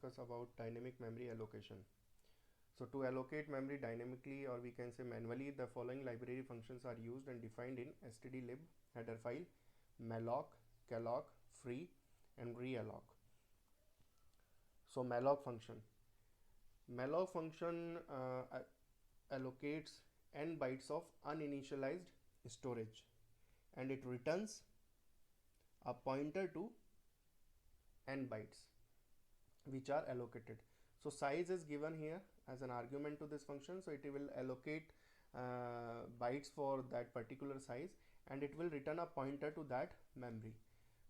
discuss about dynamic memory allocation. So to allocate memory dynamically, or we can say manually, the following library functions are used and defined in stdlib header file: malloc, calloc, free, and realloc. So malloc function allocates n bytes of uninitialized storage, and it returns a pointer to n bytes which are allocated. So size is given here as an argument to this function, so it will allocate bytes for that particular size, and it will return a pointer to that memory.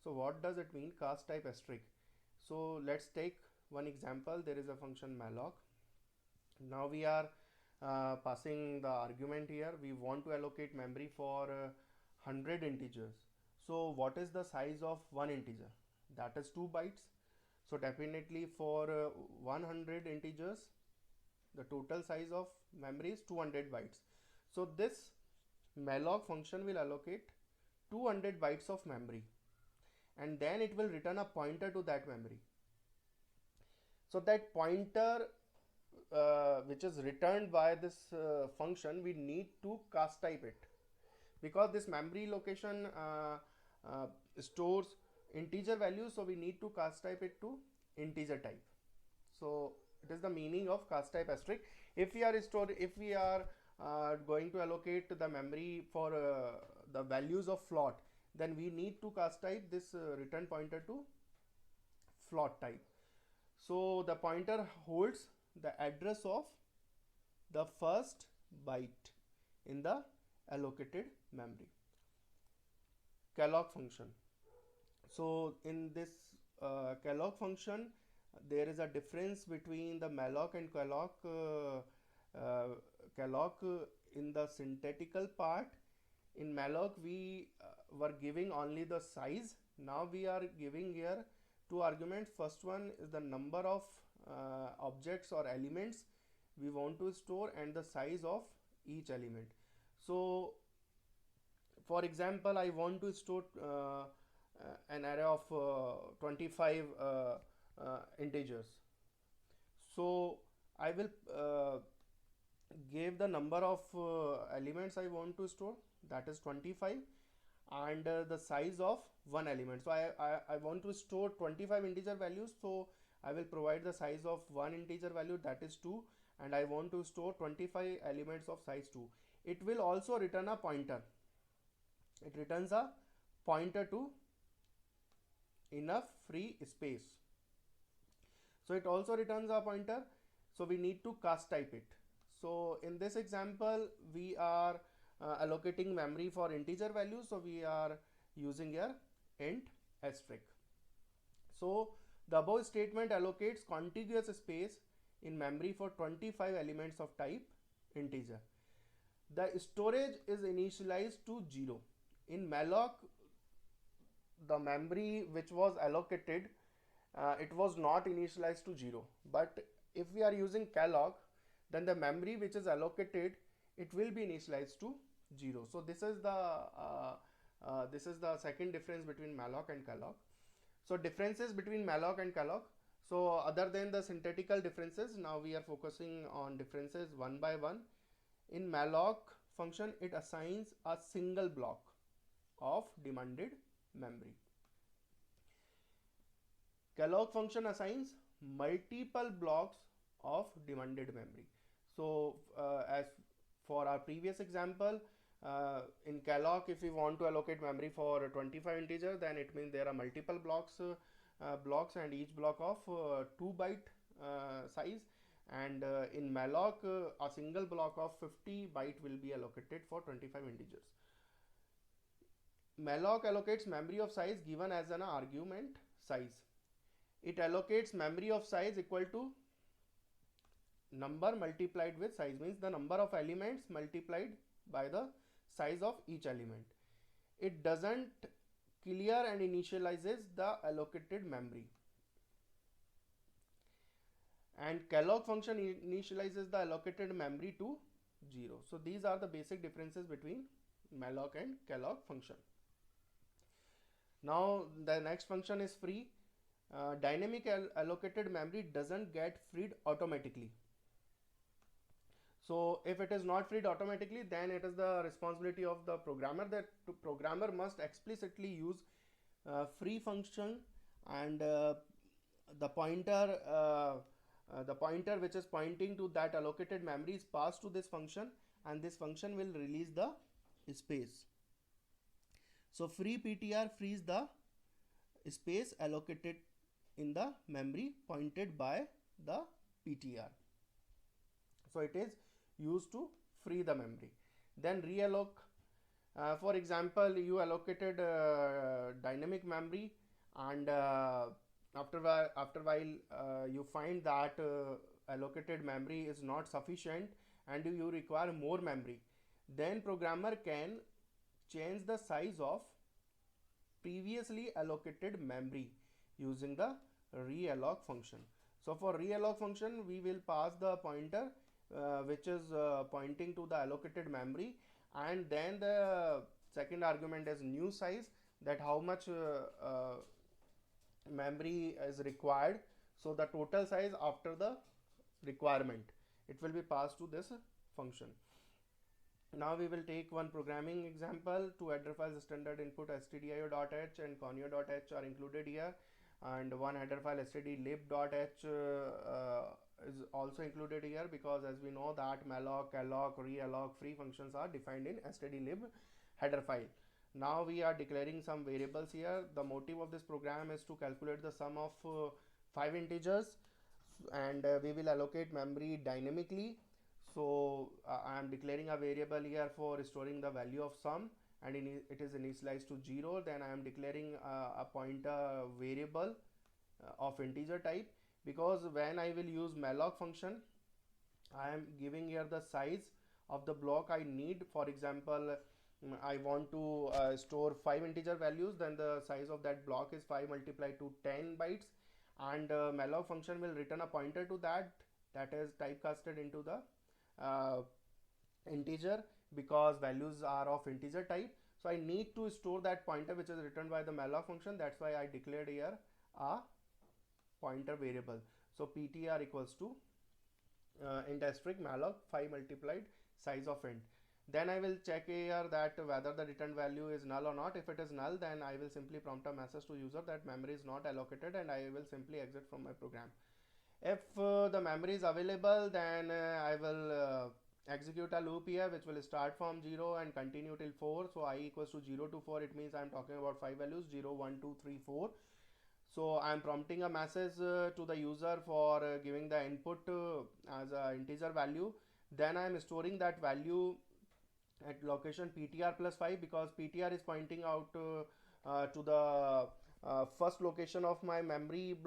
So what does it mean, cast type asterisk? So let's take one example. There is a function malloc. Now we are passing the argument here. We want to allocate memory for 100 integers. So what is the size of one integer? That is 2 bytes. So definitely for 100 integers, the total size of memory is 200 bytes. So this malloc function will allocate 200 bytes of memory, and then it will return a pointer to that memory. So that pointer which is returned by this function, we need to cast type it, because this memory location stores integer values, so we need to cast type it to integer type. So it is the meaning of cast type asterisk. If we are going to allocate the memory for the values of float, then we need to cast type this return pointer to float type. So the pointer holds the address of the first byte in the allocated memory. Calloc function. So in this calloc function, there is a difference between the malloc and calloc. Calloc in the syntactical part. In malloc we were giving only the size. Now we are giving here two arguments. First one is the number of objects or elements we want to store and the size of each element. So for example, I want to store an array of 25 integers. So I will give the number of elements I want to store, that is 25, and the size of one element. So I want to store 25 integer values, so I will provide the size of one integer value, that is 2, and I want to store 25 elements of size 2. It will also return a pointer. It returns a pointer to enough free space. So it also returns a pointer, so we need to cast type it. So in this example, we are allocating memory for integer values, so we are using here int asterisk. So the above statement allocates contiguous space in memory for 25 elements of type integer. The storage is initialized to 0. In malloc, the memory which was allocated, it was not initialized to 0, but if we are using calloc, then the memory which is allocated, it will be initialized to 0. So this is the second difference between malloc and calloc. So differences between malloc and calloc. So other than the syntactical differences, now we are focusing on differences one by one. In malloc function, it assigns a single block of demanded memory. Calloc function assigns multiple blocks of demanded memory. So as for our previous example, in calloc, if we want to allocate memory for 25 integer, then it means there are multiple blocks and each block of 2 byte size, and in malloc a single block of 50 byte will be allocated for 25 integers. Malloc allocates memory of size given as an argument size. It allocates memory of size equal to number multiplied with size, means the number of elements multiplied by the size of each element. It doesn't clear and initializes the allocated memory. And calloc function initializes the allocated memory to 0. So these are the basic differences between malloc and calloc function. Now the next function is free. dynamic allocated memory doesn't get freed automatically. So if it is not freed automatically, then it is the responsibility of the programmer, that programmer must explicitly use free function, and the pointer the pointer which is pointing to that allocated memory is passed to this function, and this function will release the space. So free PTR frees the space allocated in the memory pointed by the PTR. So it is used to free the memory. Then realloc. For example, you allocated dynamic memory, and after while you find that allocated memory is not sufficient and you require more memory, then programmer can change the size of previously allocated memory using the realloc function. So for realloc function, we will pass the pointer which is pointing to the allocated memory, and then the second argument is new size, that how much memory is required. So the total size after the requirement, it will be passed to this function. Now we will take one programming example. Two header files, standard input stdio.h and conio.h are included here, and one header file stdlib.h is also included here, because as we know that malloc, alloc, realloc, free functions are defined in stdlib header file. Now we are declaring some variables here. The motive of this program is to calculate the sum of 5 integers, and we will allocate memory dynamically. So I am declaring a variable here for storing the value of sum, and it is initialized to 0. Then I am declaring a pointer variable of integer type, because when I will use malloc function, I am giving here the size of the block I need. For example, I want to store 5 integer values, then the size of that block is 5 multiplied to 10 bytes, and malloc function will return a pointer to that is typecasted into the integer, because values are of integer type. So I need to store that pointer which is returned by the malloc function. That's why I declared here a pointer variable. So ptr equals to int asterisk malloc 5 multiplied size of int. Then I will check here that whether the returned value is null or not. If it is null, then I will simply prompt a message to user that memory is not allocated, and I will simply exit from my program. If the memory is available, then I will execute a loop here which will start from 0 and continue till 4. So I equals to 0 to 4, it means I am talking about 5 values, 0, 1, 2, 3, 4. So I am prompting a message to the user for giving the input as an integer value. Then I am storing that value at location ptr plus 5, because ptr is pointing out to the first location of my memory.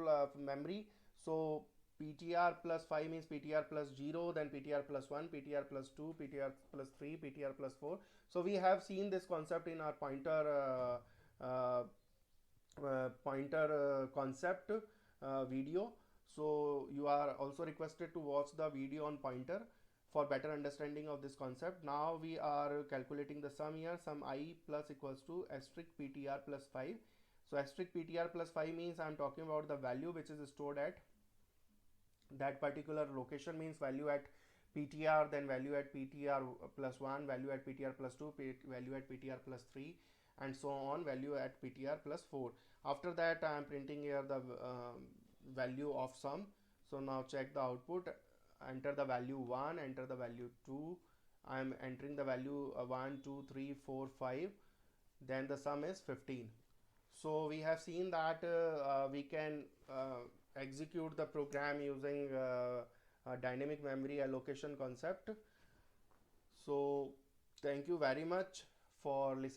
So ptr plus 5 means ptr plus 0, then ptr plus 1, ptr plus 2, ptr plus 3, ptr plus 4. So we have seen this concept in our pointer concept video. So you are also requested to watch the video on pointer for better understanding of this concept. Now we are calculating the sum here. Sum I plus equals to asterisk ptr plus 5. So asterisk ptr plus 5 means I am talking about the value which is stored at that particular location, means value at ptr, then value at ptr plus 1, value at ptr plus 2, value at ptr plus 3, and so on, value at ptr plus 4. After that I am printing here the value of sum. So now check the output, enter the value 1, enter the value 2. I am entering the value 1, 2, 3, 4, 5. Then the sum is 15. So we have seen that we can execute the program using dynamic memory allocation concept. So thank you very much for listening.